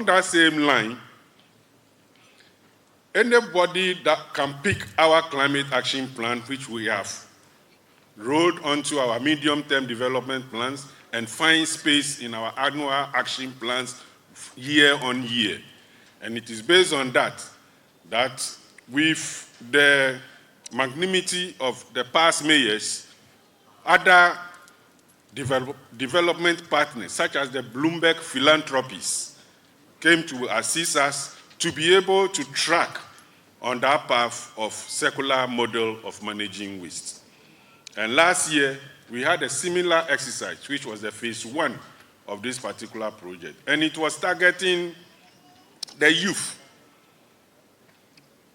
that same line, anybody that can pick our climate action plan, which we have rolled onto our medium-term development plans and find space in our annual action plans year on year. And it is based on that with the magnanimity of the past mayors, other development partners, such as the Bloomberg Philanthropies, came to assist us to be able to track on that path of circular model of managing waste. And last year, we had a similar exercise, which was the phase 1 of this particular project. And it was targeting the youth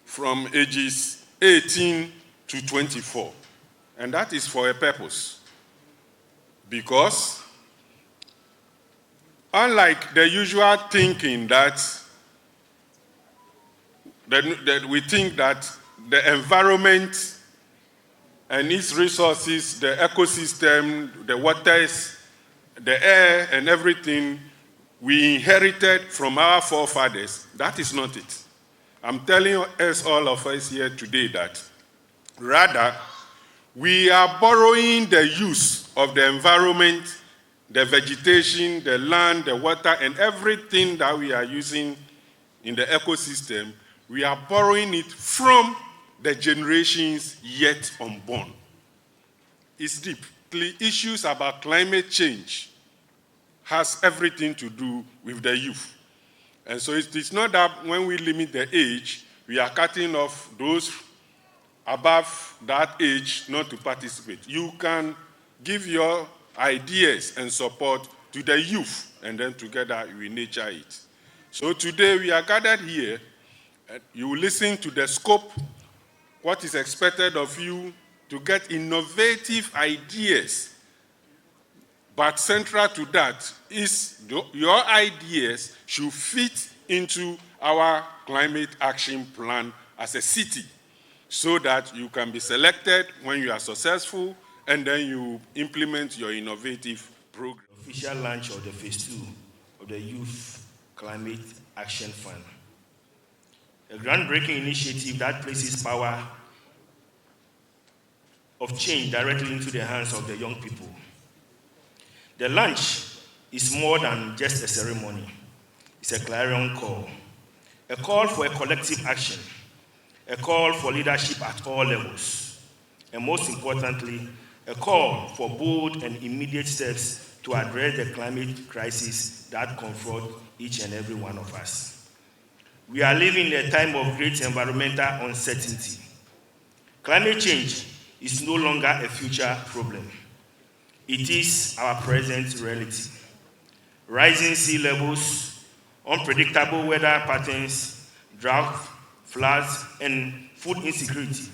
from ages 18 to 24. And that is for a purpose. Because unlike the usual thinking that we think that the environment and its resources, the ecosystem, the waters, the air, and everything we inherited from our forefathers, that is not it. I'm telling us, all of us here today, that rather we are borrowing the use of the environment, the vegetation, the land, the water, and everything that we are using in the ecosystem. We are borrowing it from the generations yet unborn. It's deep. The issues about climate change has everything to do with the youth. And so it's not that when we limit the age, we are cutting off those above that age not to participate. You can give your ideas and support to the youth, and then together we nurture it. So today we are gathered here. You will listen to the scope, what is expected of you to get innovative ideas. But central to that is your ideas should fit into our climate action plan as a city, so that you can be selected when you are successful, and then you implement your innovative program. Official launch of the phase 2 of the Youth Climate Action Fund. A groundbreaking initiative that places power of change directly into the hands of the young people. The launch is more than just a ceremony. It's a clarion call. A call for a collective action. A call for leadership at all levels. And most importantly, a call for bold and immediate steps to address the climate crisis that confront each and every one of us. We are living in a time of great environmental uncertainty. Climate change is no longer a future problem. It is our present reality. Rising sea levels, unpredictable weather patterns, drought, floods, and food insecurity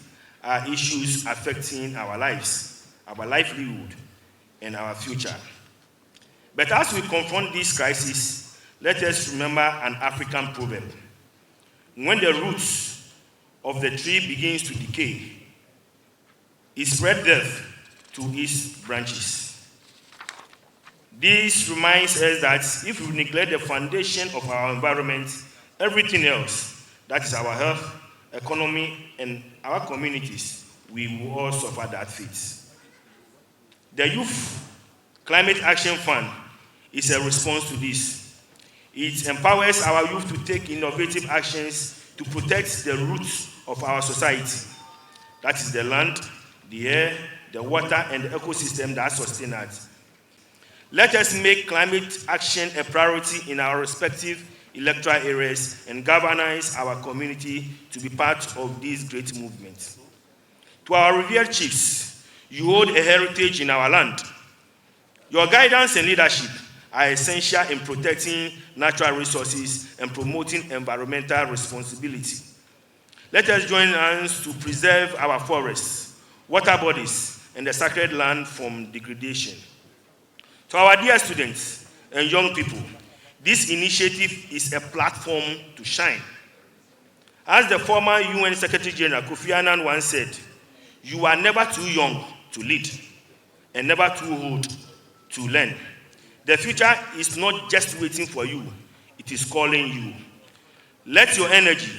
are issues affecting our lives, our livelihood, and our future. But as we confront this crisis, let us remember an African proverb. When the roots of the tree begins to decay, it spreads death to its branches. This reminds us that if we neglect the foundation of our environment, everything else, that is our health, economy, and our communities, we will all suffer that fate. The Youth Climate Action Fund is a response to this. It empowers our youth to take innovative actions to protect the roots of our society. That is the land, the air, the water, and the ecosystem that sustain us. Let us make climate action a priority in our respective electoral areas and galvanize our community to be part of this great movement. To our revered chiefs, you hold a heritage in our land. Your guidance and leadership are essential in protecting natural resources and promoting environmental responsibility. Let us join hands to preserve our forests, water bodies, and the sacred land from degradation. To our dear students and young people, this initiative is a platform to shine. As the former UN Secretary General Kofi Annan once said, you are never too young to lead and never too old to learn. The future is not just waiting for you, it is calling you. Let your energy,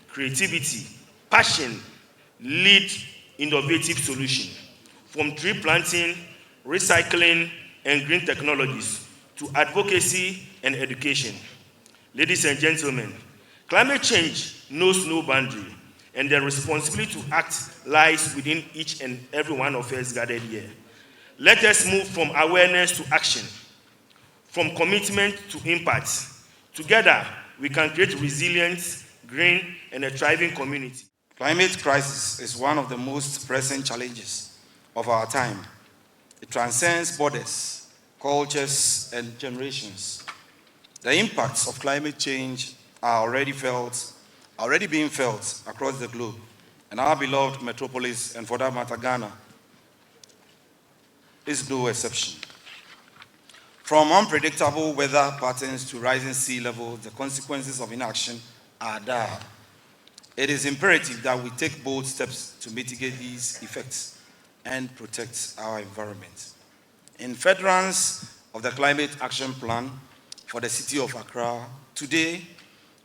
creativity, passion lead innovative solutions, from tree planting, recycling, and green technologies to advocacy and education. Ladies and gentlemen, climate change knows no boundary, and the responsibility to act lies within each and every one of us gathered here. Let us move from awareness to action, from commitment to impact. Together, we can create resilient, green, and a thriving community. Climate crisis is one of the most pressing challenges of our time. It transcends borders, cultures, and generations. The impacts of climate change are already being felt across the globe, and our beloved metropolis, and for that matter, Ghana, is no exception. From unpredictable weather patterns to rising sea levels, the consequences of inaction are dire. It is imperative that we take bold steps to mitigate these effects and protect our environment. In furtherance of the Climate Action Plan for the city of Accra, today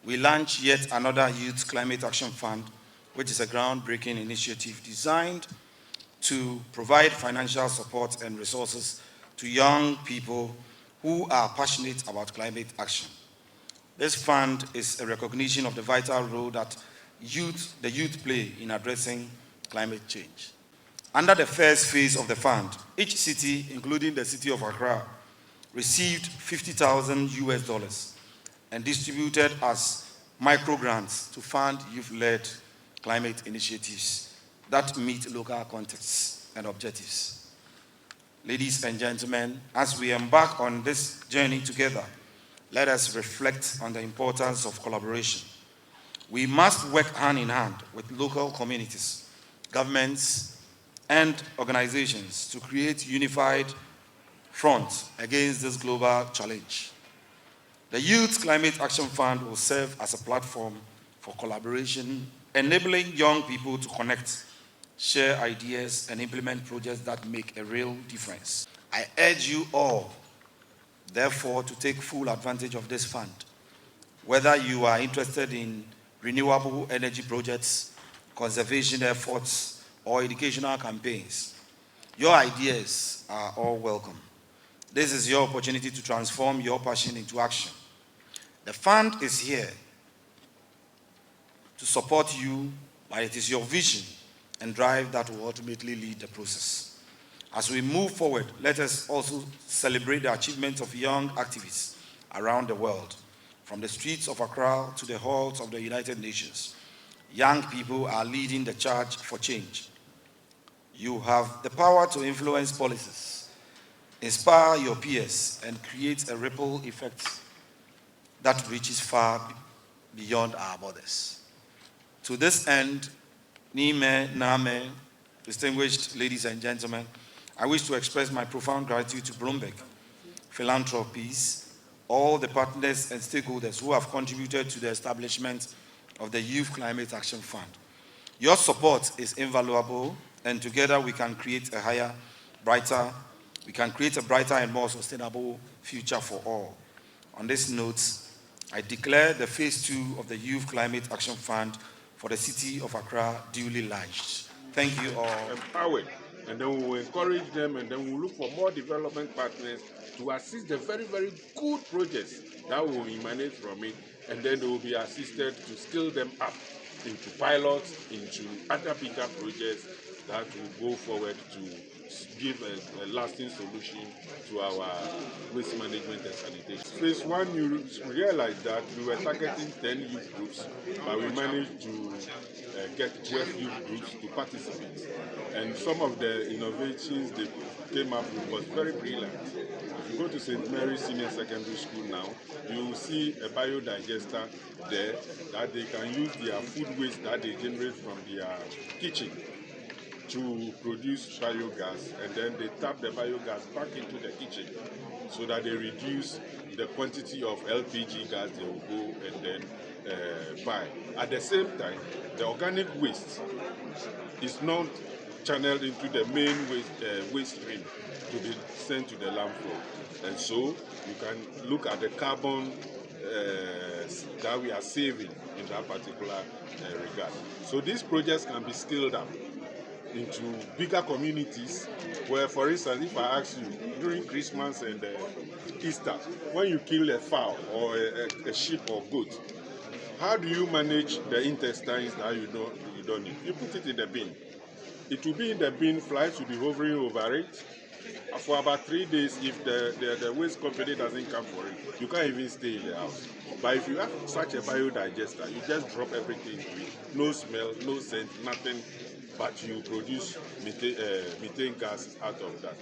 we launch yet another Youth Climate Action Fund, which is a groundbreaking initiative designed to provide financial support and resources to young people who are passionate about climate action. This fund is a recognition of the vital role that the youth play in addressing climate change. Under the first phase of the fund, each city, including the city of Accra, received $50,000 and distributed as micro-grants to fund youth-led climate initiatives that meet local contexts and objectives. Ladies and gentlemen, as we embark on this journey together, let us reflect on the importance of collaboration. We must work hand in hand with local communities, governments, and organizations to create unified front against this global challenge. The Youth Climate Action Fund will serve as a platform for collaboration, enabling young people to connect, share ideas, and implement projects that make a real difference. I urge you all, therefore, to take full advantage of this fund. Whether you are interested in renewable energy projects, conservation efforts, or educational campaigns, your ideas are all welcome. This is your opportunity to transform your passion into action. The fund is here to support you, but it is your vision and drive that will ultimately lead the process. As we move forward, let us also celebrate the achievements of young activists around the world. From the streets of Accra to the halls of the United Nations, young people are leading the charge for change. You have the power to influence policies, inspire your peers, and create a ripple effect that reaches far beyond our borders. To this end, Nime, Name, distinguished ladies and gentlemen, I wish to express my profound gratitude to Bloomberg Philanthropies, all the partners and stakeholders who have contributed to the establishment of the Youth Climate Action Fund. Your support is invaluable, and together we can create a brighter and more sustainable future for all. On this note, I declare the phase 2 of the Youth Climate Action Fund for the city of Accra duly launched. Thank you all. Empowered, and then we will encourage them, and then we will look for more development partners to assist the very, very good projects that will emanate from it, and then they will be assisted to scale them up into pilots, into other bigger projects that will go forward to give a lasting solution to our waste management and sanitation. Phase 1, you realized that we were targeting 10 youth groups, but we managed to get 12 youth groups to participate. And some of the innovations they came up with was very brilliant. If you go to St. Mary's Senior Secondary School now, you will see a biodigester there that they can use their food waste that they generate from their kitchen to produce biogas, and then they tap the biogas back into the kitchen so that they reduce the quantity of LPG gas they will go and then buy. At the same time, the organic waste is not channeled into the main waste stream to be sent to the landfill. And so you can look at the carbon that we are saving in that particular regard. So these projects can be scaled up into bigger communities where, for instance, if I ask you during Christmas and Easter, when you kill a fowl or a sheep or goat, how do you manage the intestines that you don't need? You put it in the bin. It will be in the bin, flies will be hovering over it for about 3 days. If the waste company doesn't come for it, you can't even stay in the house. But if you have such a biodigester, you just drop everything to it. No smell, no scent, nothing, but you produce methane gas out of that.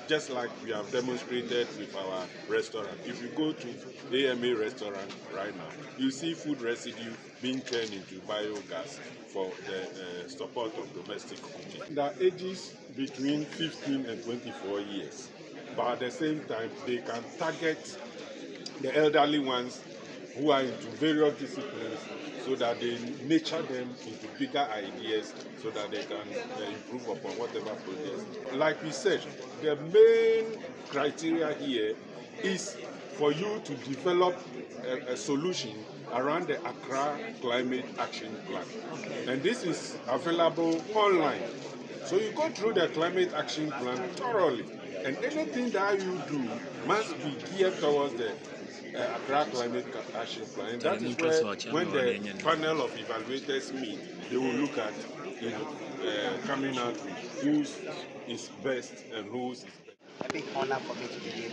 Just like we have demonstrated with our restaurant. If you go to AMA restaurant right now, you see food residue being turned into biogas for the support of domestic cooking. The ages between 15 and 24 years, but at the same time, they can target the elderly ones who are into various disciplines, so that they nurture them into bigger ideas so that they can improve upon whatever projects. Like we said, the main criteria here is for you to develop a solution around the Accra Climate Action Plan. And this is available online. So you go through the Climate Action Plan thoroughly, and anything that you do must be geared towards the Accra Climate Action Plan. And that is where, when the panel of evaluators meet, they will look at coming out with whose is best and whose is best. A big honor for me to be here.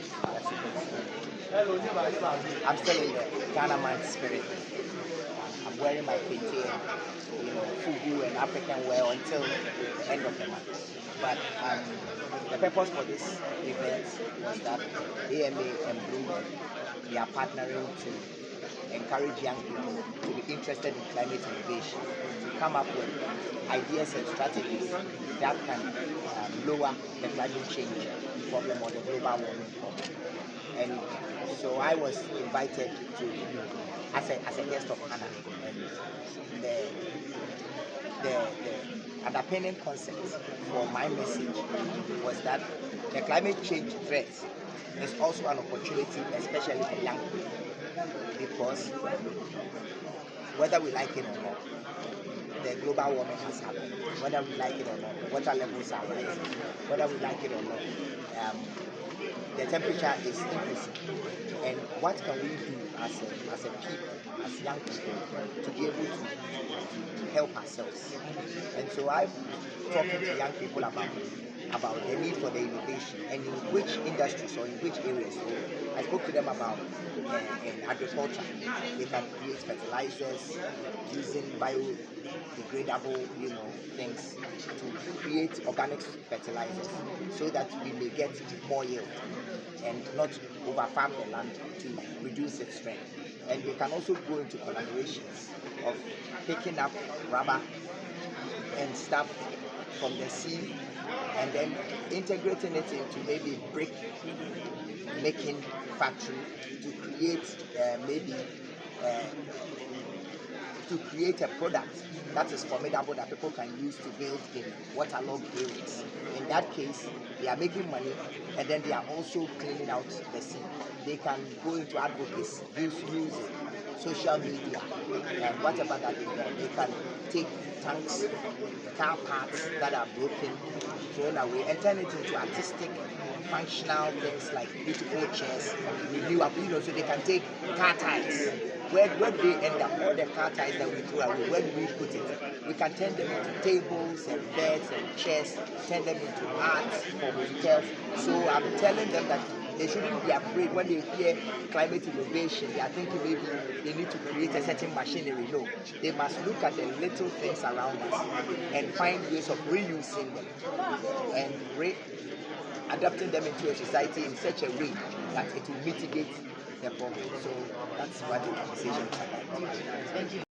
I'm still in the Ghana man spirit. I'm wearing my pete, fugu and African wear until the end of the month. But the purpose for this event was that AMA and Bloomberg, they are partnering to encourage young people to be interested in climate innovation, to come up with ideas and strategies that can lower the climate change problem or the global warming problem. And so I was invited to, as a guest of honor, and the underpinning concept for my message was that the climate change threat is also an opportunity, especially for young people, because whether we like it or not, the global warming has happened. Whether we like it or not, water levels are rising. Whether we like it or not, the temperature is increasing. And what can we do as a people, as young people, to be able to help ourselves? And so I'm talking to young people about the need for the innovation and in which industries or in which areas. So I spoke to them about in agriculture. They can create fertilizers using biodegradable, things to create organic fertilizers so that we may get more yield and not overfarm the land to reduce its strength. And we can also go into collaborations of picking up rubber and stuff from the sea and then integrating it into maybe brick making factory to create to create a product that is formidable that people can use to build in waterlogged areas. In that case, they are making money and then they are also cleaning out the sea. They can go into advocacy, use music, social media, and whatever that they want. They can take tanks, car parts that are broken, thrown away, and turn it into artistic, functional things like beautiful chairs, renewable, so they can take car tires. Where do they end up? All the car tires that we throw away, where do we put it? We can turn them into tables and beds and chairs, turn them into art for hotels. So I'm telling them that they shouldn't be afraid when they hear climate innovation. They are thinking maybe they need to create a certain machinery. No, they must look at the little things around us and find ways of reusing them and adapting them into a society in such a way that it will mitigate the problem. So that's what the conversation is about. Thank you.